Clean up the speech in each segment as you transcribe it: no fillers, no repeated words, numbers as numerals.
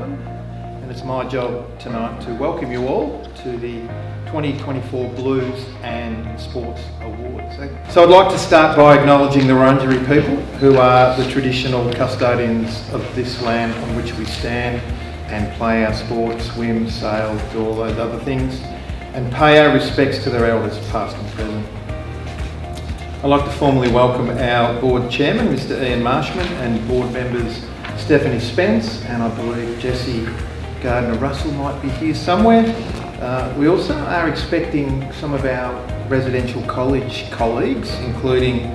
Melbourne, and it's my job tonight to welcome you all to the 2024 Blues and Sports Awards. So I'd like to start by acknowledging the Wurundjeri people, who are the traditional custodians of this land on which we stand and play our sport, swim, sail, do all those other things, and pay our respects to their elders past and present. I'd like to formally welcome our board chairman, Mr. Ian Marshman, and board members Stephanie Spence, and I believe Jessie Gardner-Russell might be here somewhere. We also are expecting some of our residential college colleagues, including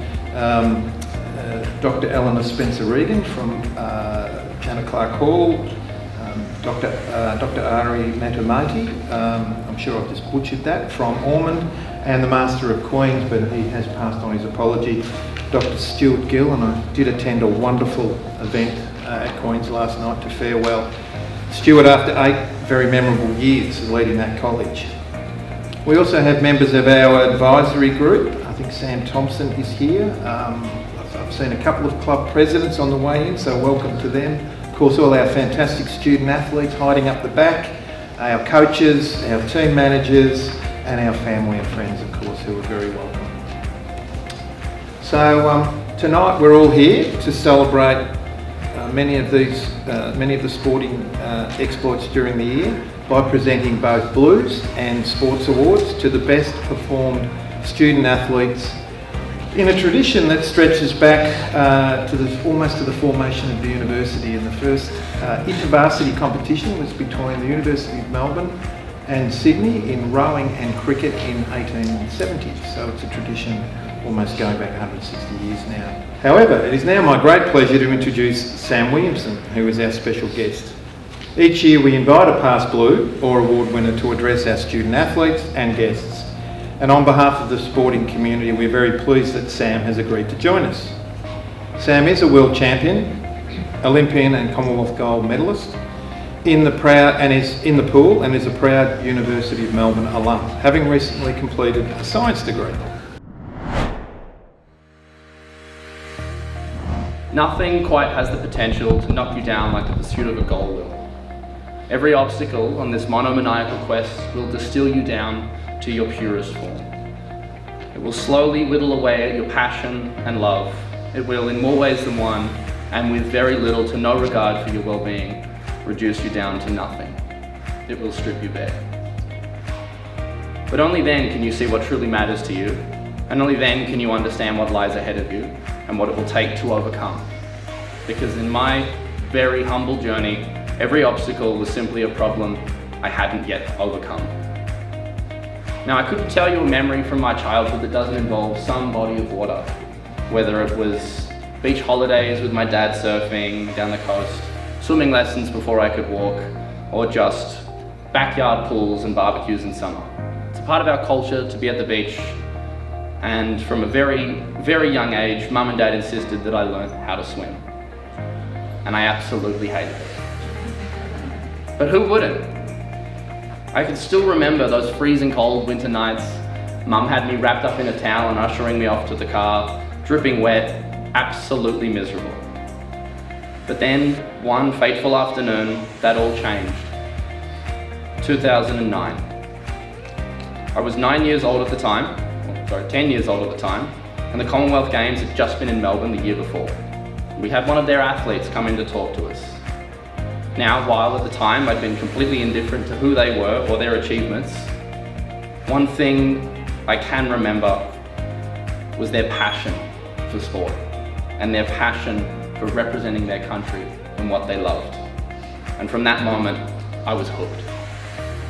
Dr. Eleanor Spencer-Regan from Janet Clark Hall, Dr. Ari Matumati, I'm sure I've just butchered that, from Ormond, and the Master of Queens, but he has passed on his apology, Dr. Stuart Gill, and I did attend a wonderful event at Queens last night to farewell Stuart after 8 very memorable years of leading that college. We also have members of our advisory group. I think Sam Thompson is here. I've seen a couple of club presidents on the way in, so welcome to them. Of course, all our fantastic student athletes hiding up the back, our coaches, our team managers, and our family and friends, of course, who are very welcome. So tonight we're all here to celebrate many of the sporting exploits during the year by presenting both Blues and Sports Awards to the best performed student athletes in a tradition that stretches back almost to the formation of the university. And the first inter-varsity competition was between the University of Melbourne and Sydney in rowing and cricket in 1870. So it's a tradition almost going back 160 years now. However, it is now my great pleasure to introduce Sam Williamson, who is our special guest. Each year we invite a past Blue or award winner to address our student athletes and guests. And on behalf of the sporting community, we're very pleased that Sam has agreed to join us. Sam is a world champion, Olympian and Commonwealth gold medalist in the pool, and is a proud University of Melbourne alum, having recently completed a science degree. Nothing quite has the potential to knock you down like the pursuit of a goal will. Every obstacle on this monomaniacal quest will distill you down to your purest form. It will slowly whittle away at your passion and love. It will, in more ways than one, and with very little to no regard for your well-being, reduce you down to nothing. It will strip you bare. But only then can you see what truly matters to you, and only then can you understand what lies ahead of you and what it will take to overcome. Because in my very humble journey, every obstacle was simply a problem I hadn't yet overcome. Now, I couldn't tell you a memory from my childhood that doesn't involve some body of water, whether it was beach holidays with my dad surfing down the coast, swimming lessons before I could walk, or just backyard pools and barbecues in summer. It's a part of our culture to be at the beach, and from a very, very young age, Mum and Dad insisted that I learn how to swim. And I absolutely hated it. But who wouldn't? I can still remember those freezing cold winter nights. Mum had me wrapped up in a towel and ushering me off to the car, dripping wet, absolutely miserable. But then, one fateful afternoon, that all changed. 2009. I was 10 years old at the time, and the Commonwealth Games had just been in Melbourne the year before. We had one of their athletes come in to talk to us. Now, while at the time I'd been completely indifferent to who they were or their achievements, one thing I can remember was their passion for sport and their passion for representing their country and what they loved. And from that moment, I was hooked.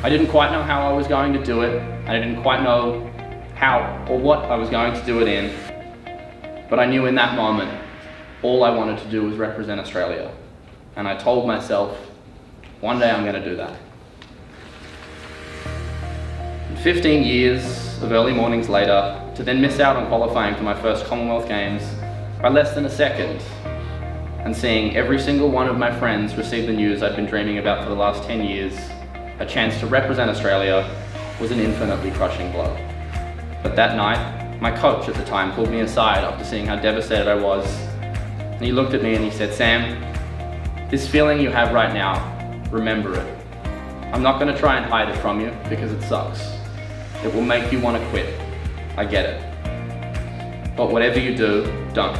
I didn't quite know how I was going to do it. I didn't quite know how or what I was going to do it in, but I knew in that moment, all I wanted to do was represent Australia. And I told myself, one day I'm going to do that. 15 years of early mornings later, to then miss out on qualifying for my first Commonwealth Games by less than a second, and seeing every single one of my friends receive the news I'd been dreaming about for the last 10 years, a chance to represent Australia, was an infinitely crushing blow. But that night, my coach at the time pulled me aside after seeing how devastated I was, and he looked at me and he said, "Sam, this feeling you have right now, remember it. I'm not going to try and hide it from you because it sucks. It will make you want to quit. I get it. But whatever you do, don't.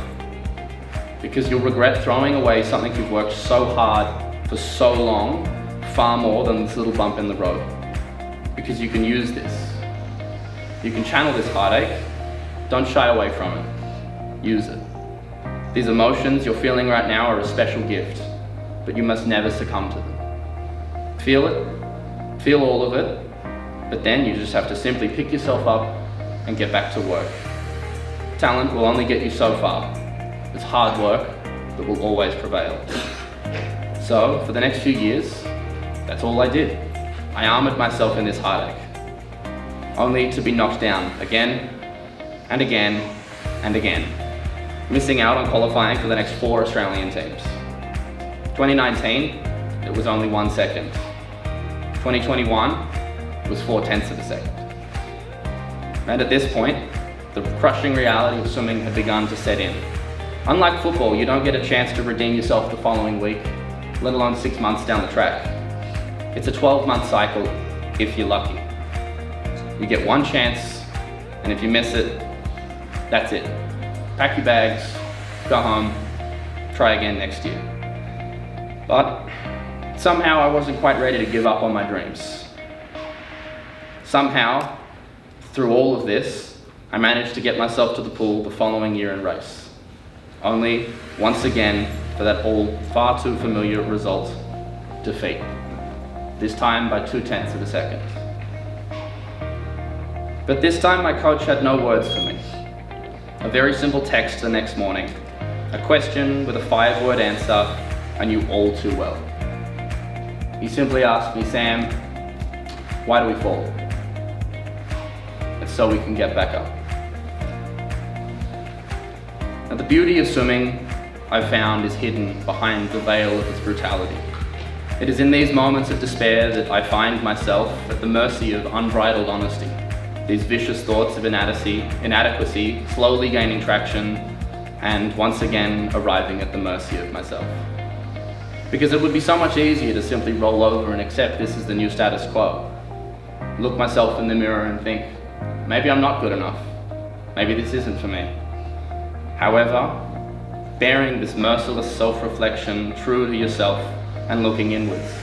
Because you'll regret throwing away something you've worked so hard for so long, far more than this little bump in the road. Because you can use this. You can channel this heartache. Don't shy away from it. Use it. These emotions you're feeling right now are a special gift, but you must never succumb to them. Feel it, feel all of it, but then you just have to simply pick yourself up and get back to work. Talent will only get you so far. It's hard work that will always prevail. So, for the next few years, that's all I did. I armored myself in this heartache, only to be knocked down again and again and again, missing out on qualifying for the next 4 Australian teams. 2019, it was only 1 second. 2021 was 0.4 of a second. And at this point, the crushing reality of swimming had begun to set in. Unlike football, you don't get a chance to redeem yourself the following week, let alone 6 months down the track. It's a 12-month cycle, if you're lucky. You get one chance, and if you miss it, that's it. Pack your bags, go home, try again next year. But somehow I wasn't quite ready to give up on my dreams. Somehow, through all of this, I managed to get myself to the pool the following year and race. Only, once again, for that all far too familiar result, defeat. This time by 0.2 of a second. But this time my coach had no words for me. A very simple text the next morning. A question with a 5-word answer I knew all too well. He simply asked me, "Sam, why do we fall?" It's so we can get back up. Now the beauty of swimming, I've found, is hidden behind the veil of its brutality. It is in these moments of despair that I find myself at the mercy of unbridled honesty. These vicious thoughts of inadequacy, slowly gaining traction, and once again arriving at the mercy of myself. Because it would be so much easier to simply roll over and accept this is the new status quo. Look myself in the mirror and think, maybe I'm not good enough. Maybe this isn't for me. However, bearing this merciless self-reflection true to yourself and looking inwards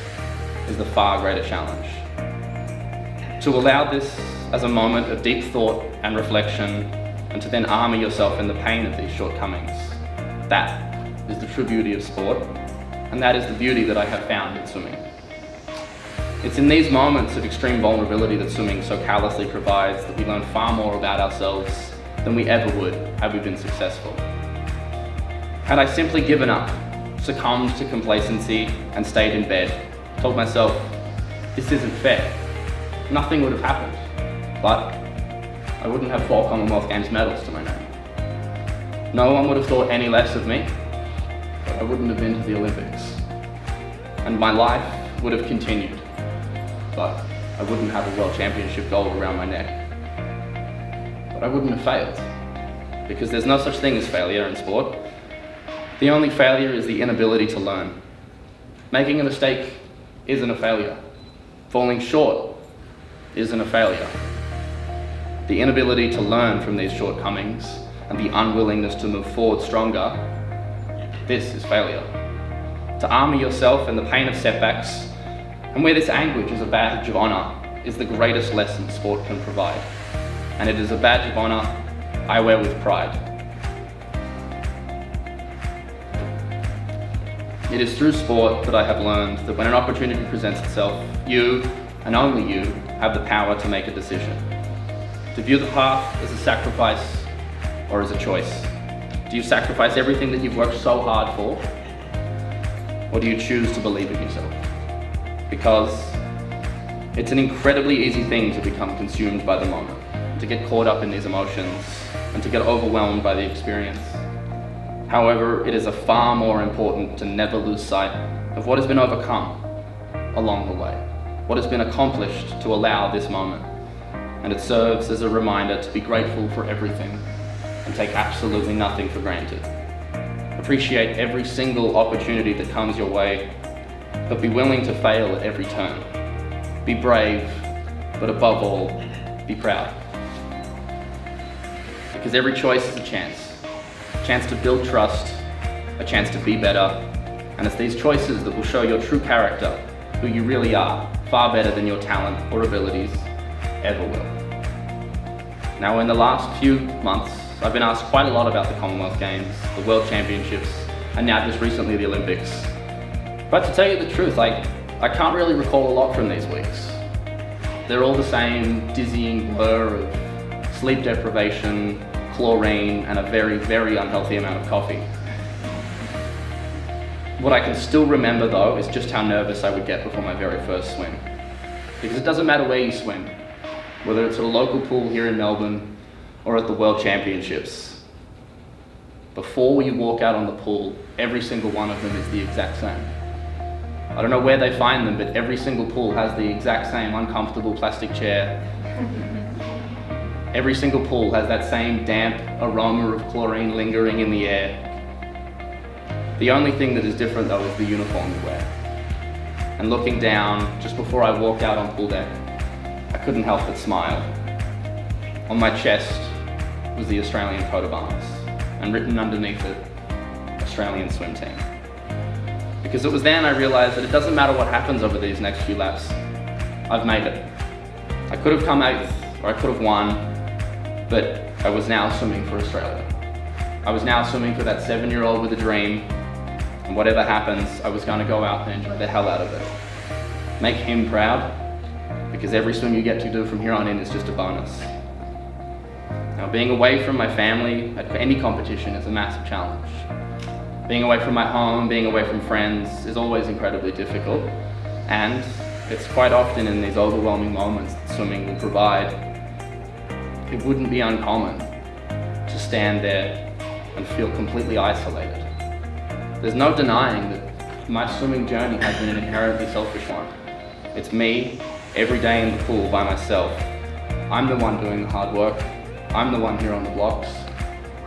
is the far greater challenge. To allow this as a moment of deep thought and reflection, and to then armour yourself in the pain of these shortcomings. That is the true beauty of sport, and that is the beauty that I have found in swimming. It's in these moments of extreme vulnerability that swimming so callously provides that we learn far more about ourselves than we ever would had we been successful. Had I simply given up, succumbed to complacency, and stayed in bed, told myself, this isn't fair, nothing would have happened. But I wouldn't have 4 Commonwealth Games medals to my name. No one would have thought any less of me, but I wouldn't have been to the Olympics. And my life would have continued, but I wouldn't have a World Championship gold around my neck. But I wouldn't have failed, because there's no such thing as failure in sport. The only failure is the inability to learn. Making a mistake isn't a failure. Falling short isn't a failure. The inability to learn from these shortcomings and the unwillingness to move forward stronger, this is failure. To armour yourself in the pain of setbacks, and where this anguish is a badge of honour, is the greatest lesson sport can provide. And it is a badge of honour I wear with pride. It is through sport that I have learned that when an opportunity presents itself, you, and only you, have the power to make a decision. To view the path as a sacrifice or as a choice. Do you sacrifice everything that you've worked so hard for? Or do you choose to believe in yourself? Because it's an incredibly easy thing to become consumed by the moment, to get caught up in these emotions, and to get overwhelmed by the experience. However, it is a far more important to never lose sight of what has been overcome along the way, what has been accomplished to allow this moment. And it serves as a reminder to be grateful for everything and take absolutely nothing for granted. Appreciate every single opportunity that comes your way but be willing to fail at every turn. Be brave, but above all, be proud. Because every choice is a chance to build trust, a chance to be better, and it's these choices that will show your true character, who you really are, far better than your talent or abilities ever will. Now, in the last few months, I've been asked quite a lot about the Commonwealth Games, the World Championships, and now just recently the Olympics. But to tell you the truth, I can't really recall a lot from these weeks. They're all the same dizzying blur of sleep deprivation, chlorine, and a very, very unhealthy amount of coffee. What I can still remember though is just how nervous I would get before my very first swim. Because it doesn't matter where you swim, whether it's at a local pool here in Melbourne or at the World Championships. Before you walk out on the pool, every single one of them is the exact same. I don't know where they find them, but every single pool has the exact same uncomfortable plastic chair. Every single pool has that same damp aroma of chlorine lingering in the air. The only thing that is different though is the uniform you wear. And looking down, just before I walked out on pool deck, I couldn't help but smile. On my chest was the Australian coat of arms, and written underneath it, Australian swim team. Because it was then I realised that it doesn't matter what happens over these next few laps, I've made it. I could have come 8th, or I could have won, but I was now swimming for Australia. I was now swimming for that 7-year-old with a dream, and whatever happens, I was going to go out and enjoy the hell out of it. Make him proud, because every swim you get to do from here on in is just a bonus. Now, being away from my family at any competition is a massive challenge. Being away from my home, being away from friends is always incredibly difficult, and it's quite often in these overwhelming moments that swimming will provide. It wouldn't be uncommon to stand there and feel completely isolated. There's no denying that my swimming journey has been an inherently selfish one. It's me, every day in the pool by myself. I'm the one doing the hard work. I'm the one here on the blocks.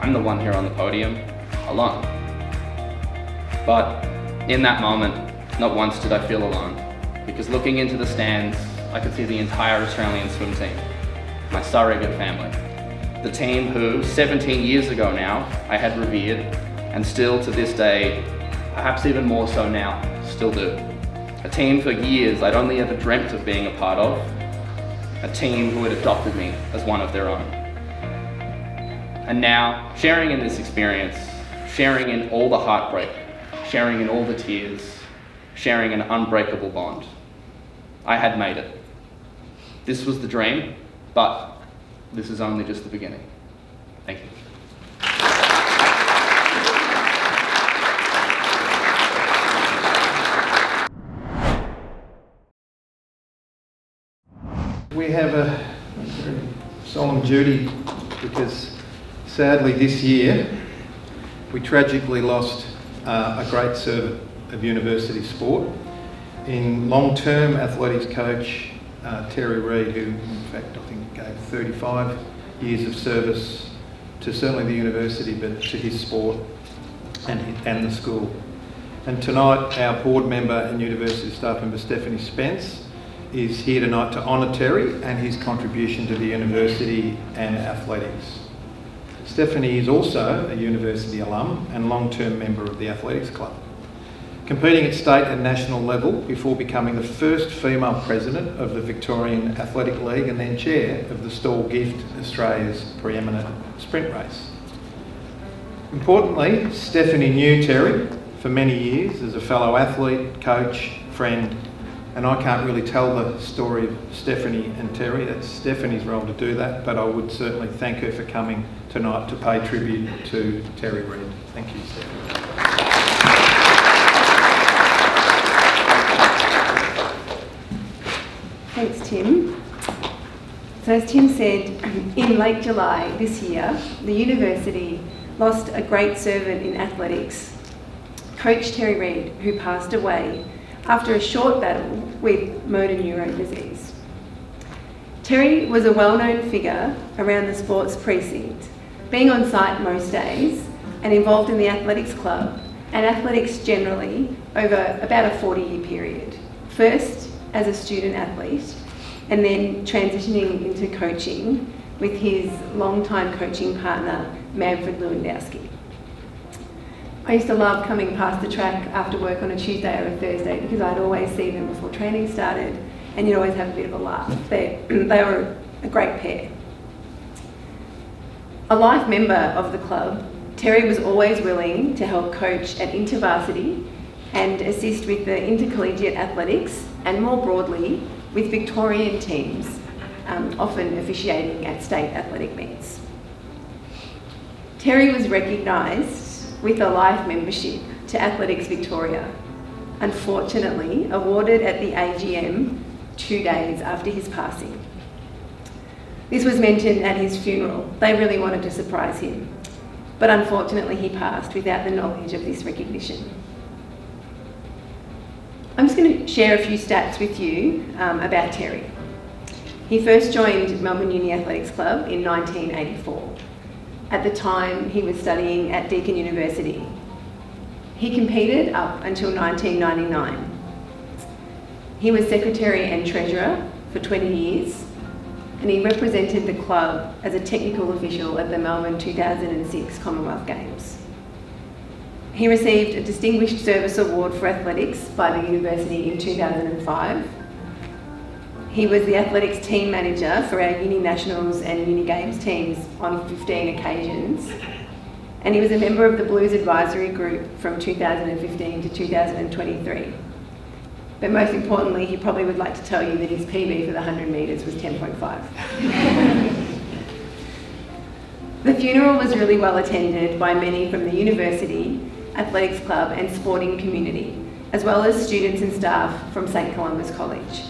I'm the one here on the podium, alone. But in that moment, not once did I feel alone, because looking into the stands, I could see the entire Australian swim team, my surrogate family, the team who 17 years ago now I had revered, and still to this day, perhaps even more so now, still do. A team for years I'd only ever dreamt of being a part of, a team who had adopted me as one of their own. And now, sharing in this experience, sharing in all the heartbreak, sharing in all the tears, sharing an unbreakable bond. I had made it. This was the dream, but this is only just the beginning. Thank you. We have a solemn duty because sadly this year we tragically lost a great servant of university sport in long-term athletics coach Terry Reid, who in fact I think gave 35 years of service to certainly the university, but to his sport and the school. And tonight our board member and university staff member Stephanie Spence is here tonight to honour Terry and his contribution to the university and athletics. Stephanie is also a university alum and long-term member of the athletics club, competing at state and national level before becoming the first female president of the Victorian Athletic League and then chair of the Stawell Gift, Australia's preeminent sprint race. Importantly, Stephanie knew Terry for many years as a fellow athlete, coach, friend, and I can't really tell the story of Stephanie and Terry. That's Stephanie's role to do that, but I would certainly thank her for coming tonight to pay tribute to Terry Reid. Thank you, Stephanie. Thanks, Tim. So as Tim said, in late July this year, the university lost a great servant in athletics, Coach Terry Reid, who passed away after a short battle with motor neurone disease. Terry was a well-known figure around the sports precinct, being on site most days and involved in the athletics club and athletics generally over about a 40-year period. First as a student athlete, and then transitioning into coaching with his longtime coaching partner, Manfred Lewandowski. I used to love coming past the track after work on a Tuesday or a Thursday because I'd always see them before training started, and you'd always have a bit of a laugh. They were a great pair. A life member of the club, Terry was always willing to help coach at InterVarsity and assist with the intercollegiate athletics and more broadly with Victorian teams, often officiating at state athletic meets. Terry was recognised with a life membership to Athletics Victoria, unfortunately awarded at the AGM 2 days after his passing. This was mentioned at his funeral. They really wanted to surprise him, but unfortunately he passed without the knowledge of this recognition. I'm just going to share a few stats with you about Terry. He first joined Melbourne Uni Athletics Club in 1984. At the time, he was studying at Deakin University. He competed up until 1999. He was secretary and treasurer for 20 years, and he represented the club as a technical official at the Melbourne 2006 Commonwealth Games. He received a Distinguished Service Award for Athletics by the university in 2005. He was the athletics team manager for our Uni Nationals and Uni Games teams on 15 occasions. And he was a member of the Blues Advisory Group from 2015 to 2023. But most importantly, he probably would like to tell you that his PB for the 100 metres was 10.5. The funeral was really well attended by many from the university, athletics club and sporting community, as well as students and staff from St Columba's College.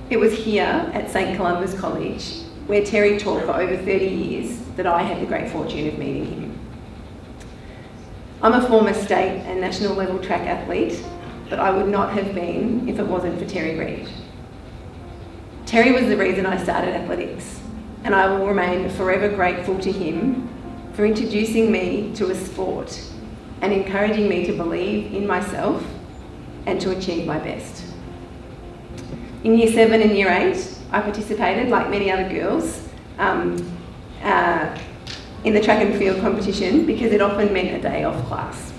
It was here at St Columba's College, where Terry taught for over 30 years, that I had the great fortune of meeting him. I'm a former state and national level track athlete, but I would not have been if it wasn't for Terry Reid. Terry was the reason I started athletics, and I will remain forever grateful to him for introducing me to a sport and encouraging me to believe in myself and to achieve my best. In Year 7 and Year 8, I participated, like many other girls, in the track and field competition because it often meant a day off class.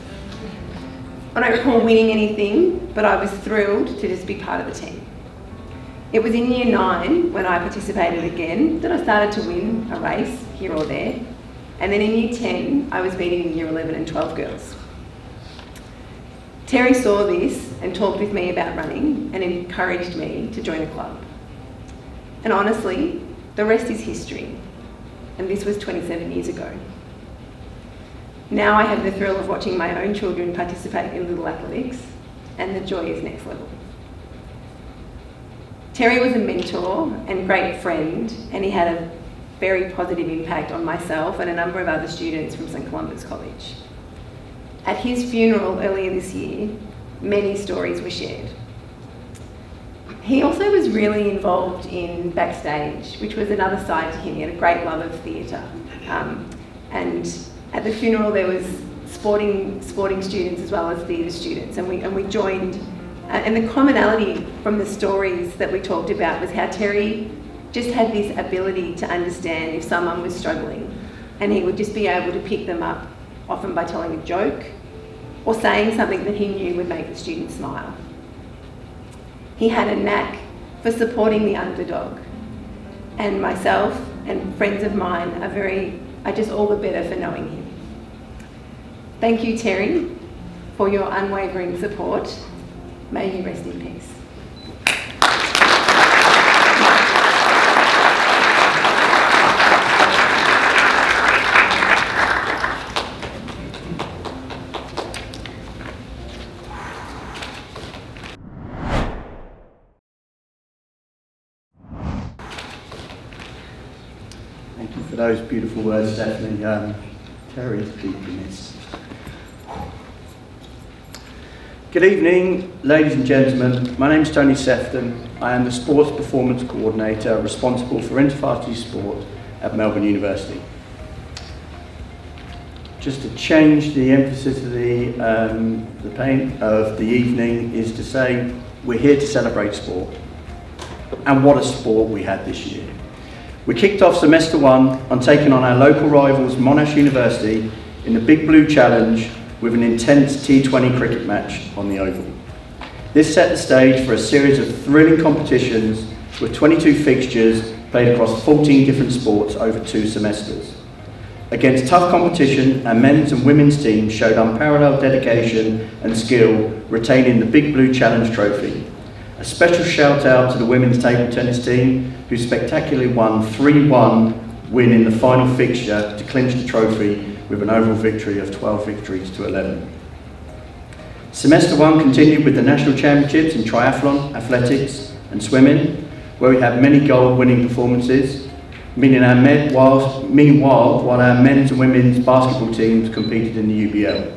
I don't recall winning anything, but I was thrilled to just be part of the team. It was in Year 9, when I participated again, that I started to win a race here or there. And then in Year 10, I was beating Year 11 and 12 girls. Terry saw this and talked with me about running and encouraged me to join a club. And honestly, the rest is history. And this was 27 years ago. Now I have the thrill of watching my own children participate in Little Athletics, and the joy is next level. Terry was a mentor and great friend, and he had a very positive impact on myself and a number of other students from St Columba's College. At his funeral earlier this year, many stories were shared. He also was really involved in backstage, which was another side to him. He had a great love of theatre. And at the funeral there was sporting students as well as theatre students, and we joined. And the commonality from the stories that we talked about was how Terry just had this ability to understand if someone was struggling, and he would just be able to pick them up, often by telling a joke or saying something that he knew would make the student smile. He had a knack for supporting the underdog, and myself and friends of mine are just all the better for knowing him. Thank you, Terry, for your unwavering support. May you rest in peace. Thank you for those beautiful words, Stephanie. Terry is deeply missed. Good evening, ladies and gentlemen. My name is Tony Sefton. I am the Sports Performance Coordinator responsible for InterVarsity sport at Melbourne University. just to change the emphasis of the evening, is to say we're here to celebrate sport. And what a sport we had this year. We kicked off semester 1 on taking on our local rivals Monash University in the Big Blue Challenge with an intense T20 cricket match on the Oval. This set the stage for a series of thrilling competitions with 22 fixtures played across 14 different sports over 2 semesters. Against tough competition, our men's and women's teams showed unparalleled dedication and skill, retaining the Big Blue Challenge trophy. A special shout out to the women's table tennis team, who spectacularly won 3-1 win in the final fixture to clinch the trophy with an overall victory of 12 victories to 11. Semester 1 continued with the national championships in triathlon, athletics and swimming, where we had many gold-winning performances, meanwhile, while our men's and women's basketball teams competed in the UBL.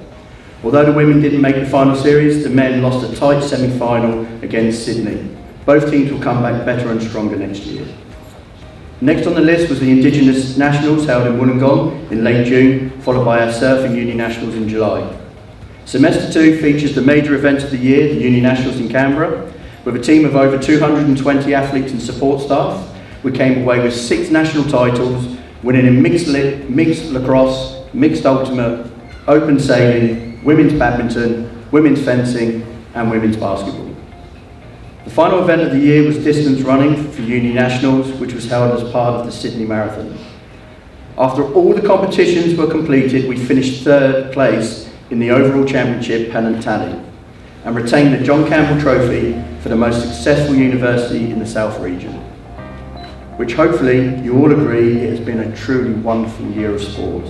Although the women didn't make the final series, the men lost a tight semi-final against Sydney. Both teams will come back better and stronger next year. Next on the list was the Indigenous Nationals held in Wollongong in late June, followed by our Surfing Uni Nationals in July. Semester 2 features the major events of the year, the Uni Nationals in Canberra. With a team of over 220 athletes and support staff, we came away with 6 national titles, winning in mixed lacrosse, mixed ultimate, open sailing, women's badminton, women's fencing and women's basketball. The final event of the year was distance running for Uni Nationals, which was held as part of the Sydney Marathon. After all the competitions were completed, we finished 3rd place in the overall championship pennant tally and retained the John Campbell Trophy for the most successful university in the South region, which hopefully you all agree it has been a truly wonderful year of sport.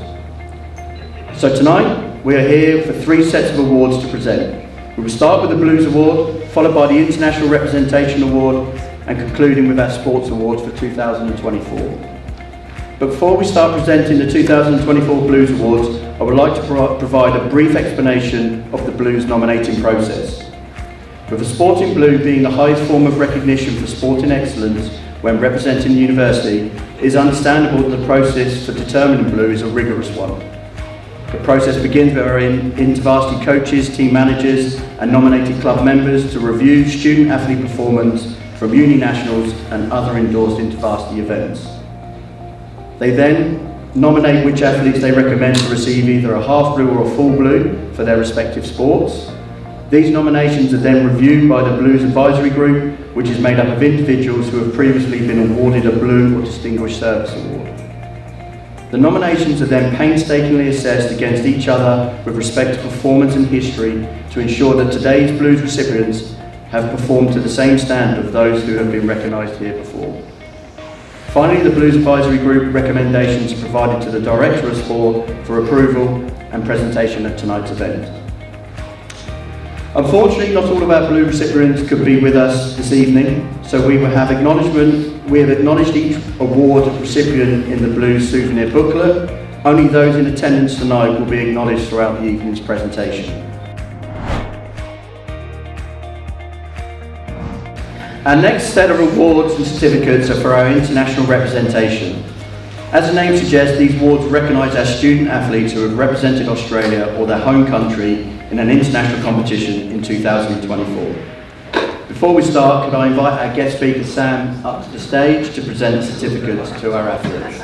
So tonight we are here for 3 sets of awards to present. We will start with the Blues Award, followed by the International Representation Award and concluding with our Sports Awards for 2024. But before we start presenting the 2024 Blues Awards, I would like to provide a brief explanation of the Blues nominating process. With a Sporting Blue being the highest form of recognition for sporting excellence when representing the university, it is understandable that the process for determining Blue is a rigorous one. The process begins with our inter-varsity coaches, team managers and nominated club members to review student-athlete performance from Uni Nationals and other endorsed inter-varsity events. They then nominate which athletes they recommend to receive either a half blue or a full blue for their respective sports. These nominations are then reviewed by the Blues Advisory Group, which is made up of individuals who have previously been awarded a Blue or Distinguished Service Award. The nominations are then painstakingly assessed against each other with respect to performance and history to ensure that today's Blues recipients have performed to the same standard of those who have been recognised here before. Finally, the Blues Advisory Group recommendations are provided to the Director of Sport for approval and presentation at tonight's event. Unfortunately, not all of our Blue recipients could be with us this evening, so we have acknowledged each award recipient in the Blues souvenir booklet. Only those in attendance tonight will be acknowledged throughout the evening's presentation. Our next set of awards and certificates are for our international representation. As the name suggests, these awards recognise our student athletes who have represented Australia or their home country in an international competition in 2024. Before we start, could I invite our guest speaker Sam up to the stage to present the certificates to our athletes.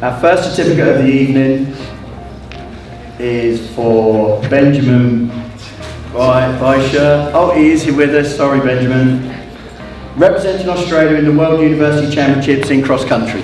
Our first certificate of the evening is for Benjamin Baisha. Oh, he is here with us, sorry Benjamin. Representing Australia in the World University Championships in cross country.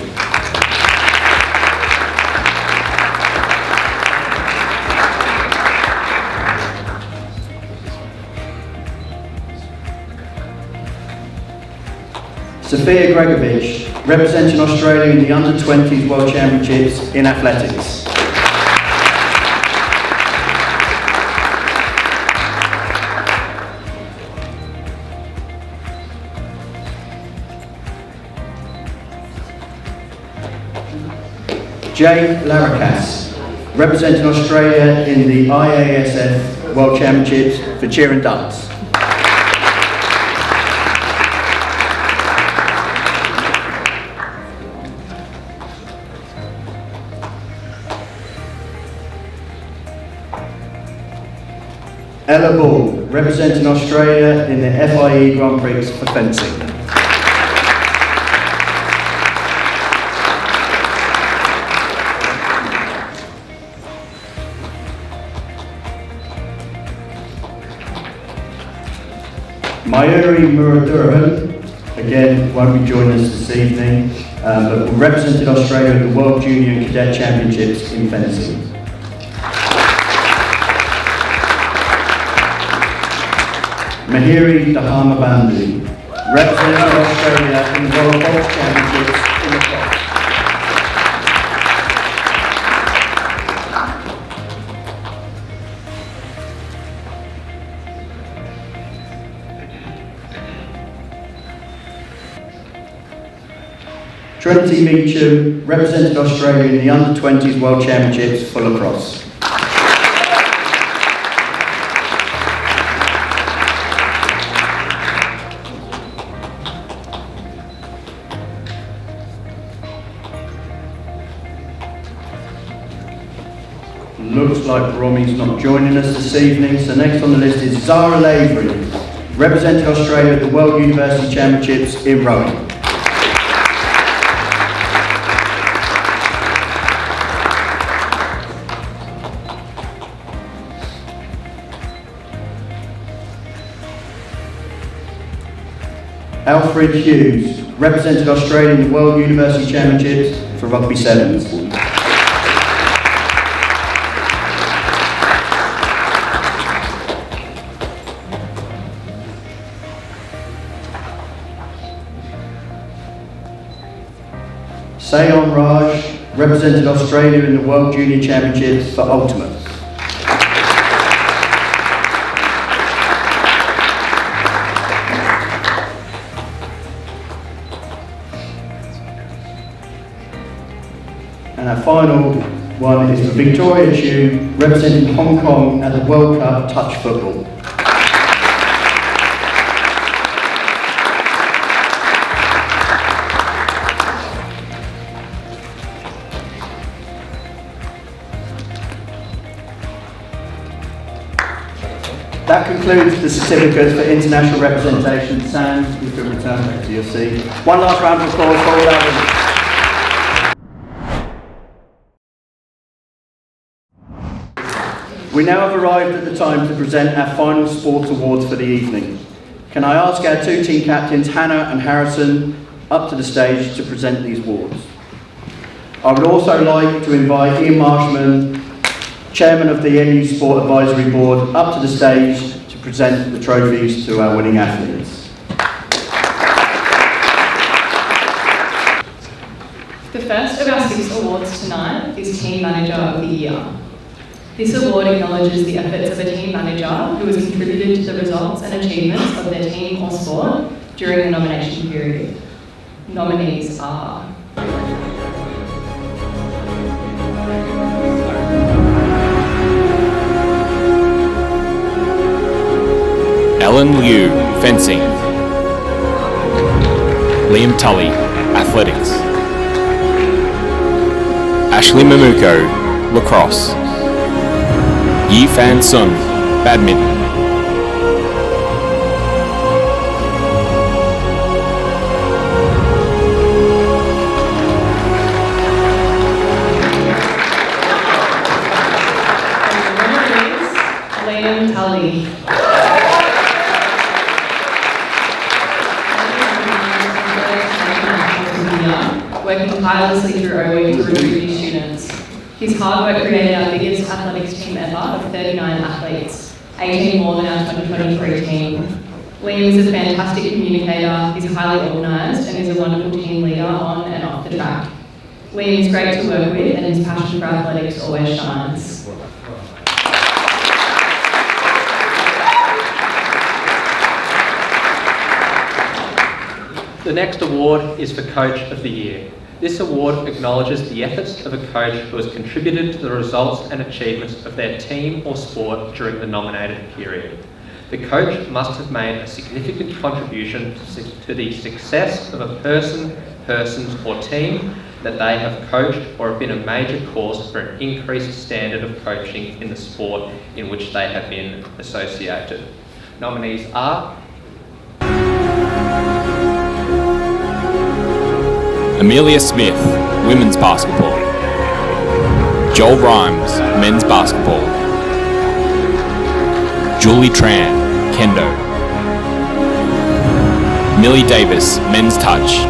Sofia Gregovic, representing Australia in the Under-20s World Championships in athletics. Jay Laracas, representing Australia in the IASF World Championships for cheer and dance. Ella Ball, representing Australia in the FIE Grand Prix for fencing. Mayuri Muradurahan, again, won't be joining us this evening, but represented Australia at the World Junior and Cadet Championships in fencing. Mahiri Dharmabandhu, represented Australia in the World Box Championships in the box. Trinity Meacham, represented Australia in the Under-20s World Championships for lacrosse. Looks like Romi's not joining us this evening, so next on the list is Zara Lavery, representing Australia at the World University Championships in rowing. Alfred Hughes, represented Australia in the World University Championships for Rugby Sevens. Sayon Raj, represented Australia in the World Junior Championships for Ultimate. And our final one is for Victoria Chu, representing Hong Kong at the World Cup Touch Football. That concludes the certificates for international representation. Sam, you can return back to your seat. One last round of applause for all our winners. We now have arrived at the time to present our final sports awards for the evening. Can I ask our two team captains, Hannah and Harrison, up to the stage to present these awards? I would also like to invite Ian Marshman, Chairman of the NU Sport Advisory Board, up to the stage to present the trophies to our winning athletes. The first of our 6 awards tonight is Team Manager of the Year. This award acknowledges the efforts of a team manager who has contributed to the results and achievements of their team or sport during the nomination period. Nominees are Ellen Liu, fencing. Liam Tully, athletics. Ashley Mamuko, lacrosse. Yi Fan Sun, badminton. Liam Tully. Working tirelessly through OE to recruit new students. His hard work created our biggest athletics team ever of 39 athletes, 18 more than our 2023 team. Liam is a fantastic communicator, he's highly organised and is a wonderful team leader on and off the track. Liam is great to work with and his passion for athletics always shines. The next award is for Coach of the Year. This award acknowledges the efforts of a coach who has contributed to the results and achievements of their team or sport during the nominated period. The coach must have made a significant contribution to the success of a person, persons or team that they have coached or have been a major cause for an increased standard of coaching in the sport in which they have been associated. Nominees are Amelia Smith, Women's Basketball. Joel Rhymes, Men's Basketball. Julie Tran, Kendo. Millie Davis, Men's Touch.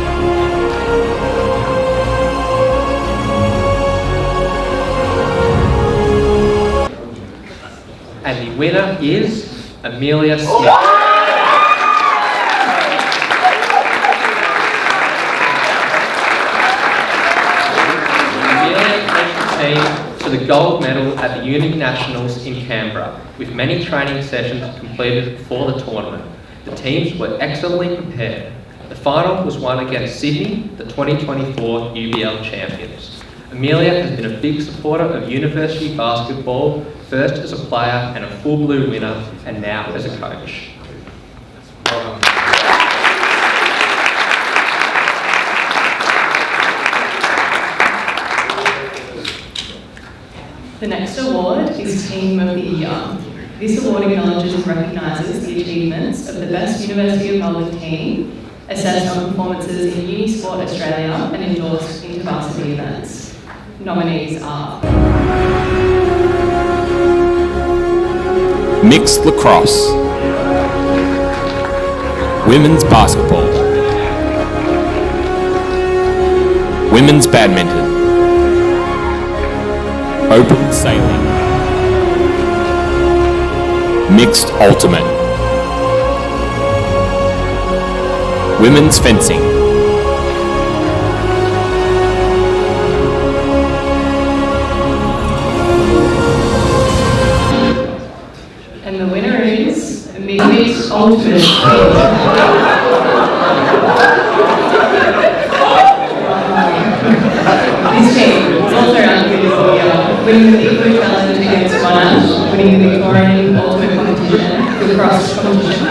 And the winner is Amelia Smith. To the gold medal at the Uni Nationals in Canberra, with many training sessions completed for the tournament. The teams were excellently prepared. The final was won against Sydney, the 2024 UBL champions. Amelia has been a big supporter of university basketball, first as a player and a full blue winner, and now as a coach. Well done. The next award is Team of the Year. This award acknowledges and recognises the achievements of the best University of Melbourne team, assessed on performances in Unisport Australia and endorsed into varsity events. Nominees are Mixed Lacrosse. Women's Basketball. Women's Badminton. Open Sailing. Mixed Ultimate. Women's Fencing. and the winner is Mixed Ultimate. This team was also undefeated for the year, winning the Equal Challenge against Monash, winning the Victorian Ultimate Competition, the Cross Competition,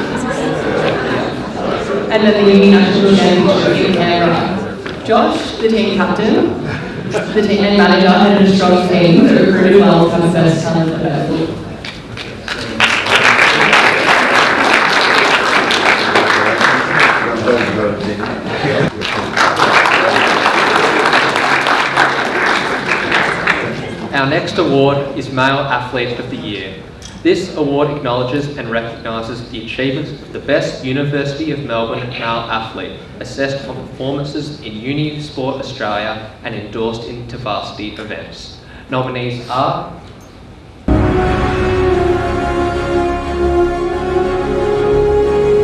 and then the Uni National Championship in Canberra. Josh, the team captain, the team and manager, had a strong team that recruited well to have the first talent available. Our next award is Male Athlete of the Year. This award acknowledges and recognises the achievements of the best University of Melbourne male athlete, assessed on performances in Unisport Australia and endorsed into varsity events. Nominees are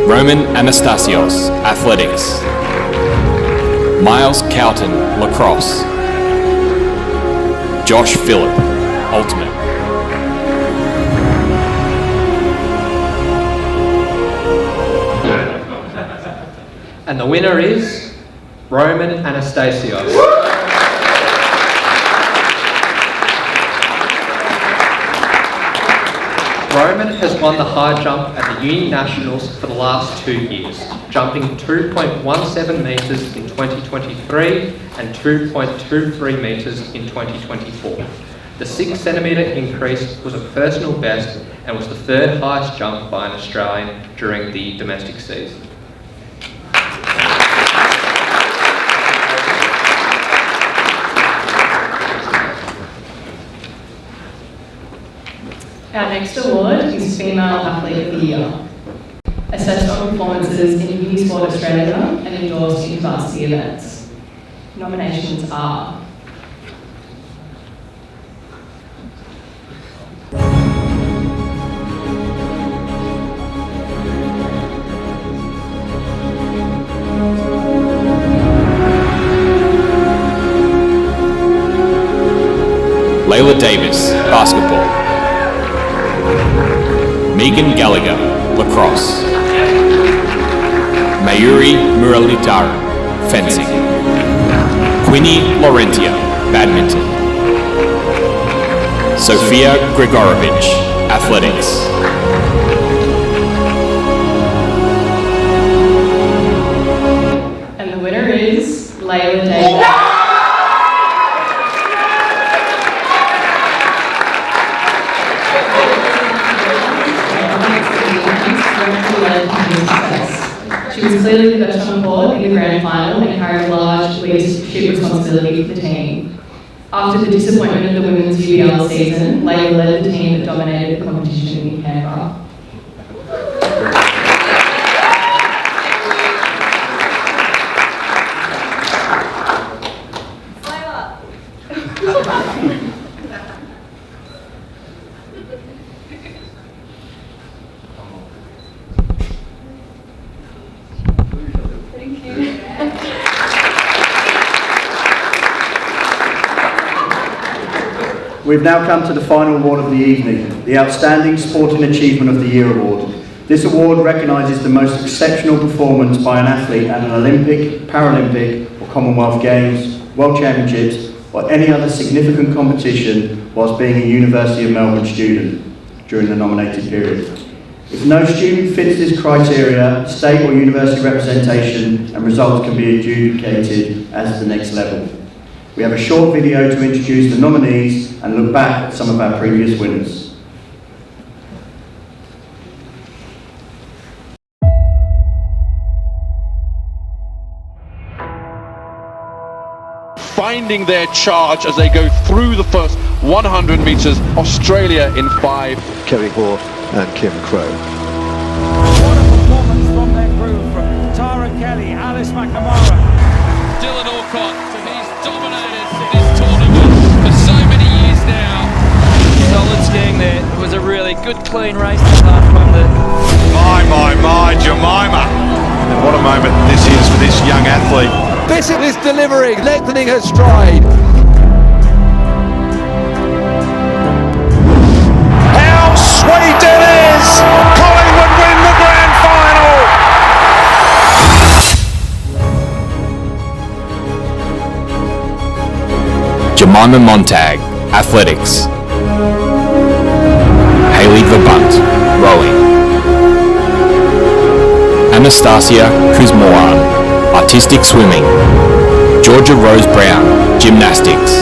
Roman Anastasios, Athletics. Miles Cowton, Lacrosse. Josh Phillip, Ultimate. And the winner is Roman Anastasios. Roman has won the high jump at the Uni Nationals for the last 2 years, jumping 2.17 metres in 2023 and 2.23 metres in 2024. The 6 centimetre increase was a personal best and was the third highest jump by an Australian during the domestic season. Our next award is Female Athlete of the Year, assessed on performances in Unisport Australia and endorsed in varsity events. Nominations are Layla Davis, Basketball. Megan Gallagher, Lacrosse. Mayuri Muralidharan, Fencing. Quinny Laurentia, Badminton. Sofia Gregorovich, Athletics. and the winner is Layla Davis. She was clearly the best on the court in the grand final and carried a large leadership responsibility for the team. After the disappointment of the women's UBL season, Layla led the team that dominated the competition in Canberra. We've now come to the final award of the evening, the Outstanding Sporting Achievement of the Year Award. This award recognises the most exceptional performance by an athlete at an Olympic, Paralympic or Commonwealth Games, World Championships or any other significant competition whilst being a University of Melbourne student during the nominated period. If no student fits this criteria, state or university representation and results can be adjudicated as the next level. We have a short video to introduce the nominees and look back at some of our previous winners. Finding their charge as they go through the first 100 metres. Australia in 5. Kerry Hoare and Kim Crow. What a performance from their crew, from Tara Kelly, Alice McNamara. Dylan Alcott, he's dominated this tournament for so many years now. Solid skiing there. It was a really good, clean race apart from the... My, Jemima. And what a moment this is for this young athlete. Bissett is delivering, lengthening her stride. How sweet it is! Collingwood win the grand final! Jemima Montag, Athletics. Hayley Verbunt, Rowing. Anastasia Kuzmoran, Artistic Swimming. Georgia Rose Brown, Gymnastics.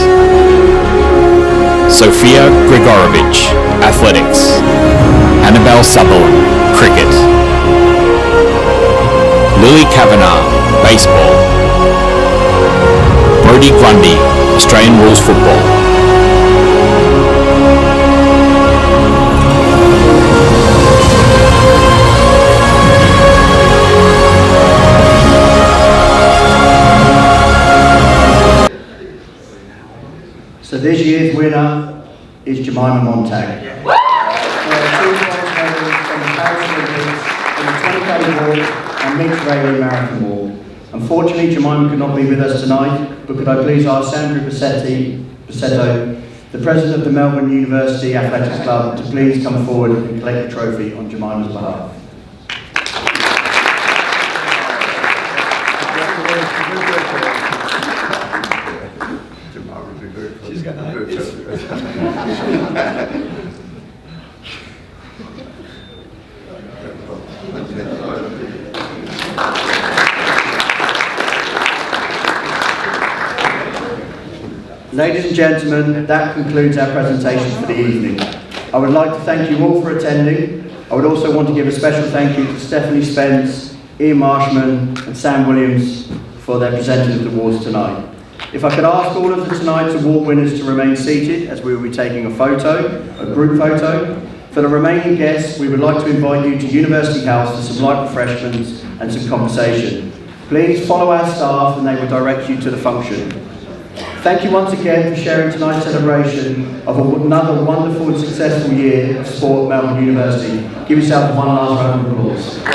Sophia Grigorovich, Athletics. Annabelle Sutherland, Cricket. Lily Kavanagh, Baseball. Brodie Grundy, Australian Rules Football. So this year's winner is Jemima Montag. There are 2 bronze medals from the Paris Olympics, from the 20K walk and mixed relay marathon walk. Unfortunately, Jemima could not be with us tonight, but could I please ask Sandra Passetto, the President of the Melbourne University Athletics Club, to please come forward and collect the trophy on Jemima's behalf. She's got Ladies and gentlemen, that concludes our presentation for the evening. I would like to thank you all for attending. I would also want to give a special thank you to Stephanie Spence, Ian Marshman and Sam Williams for their presenting of the awards tonight. If I could ask all of tonight's award winners to remain seated as we will be taking a photo, a group photo. For the remaining guests, we would like to invite you to University House for some light refreshments and some conversation. Please follow our staff and they will direct you to the function. Thank you once again for sharing tonight's celebration of another wonderful and successful year of sport at Melbourne University. Give yourself one last round of applause.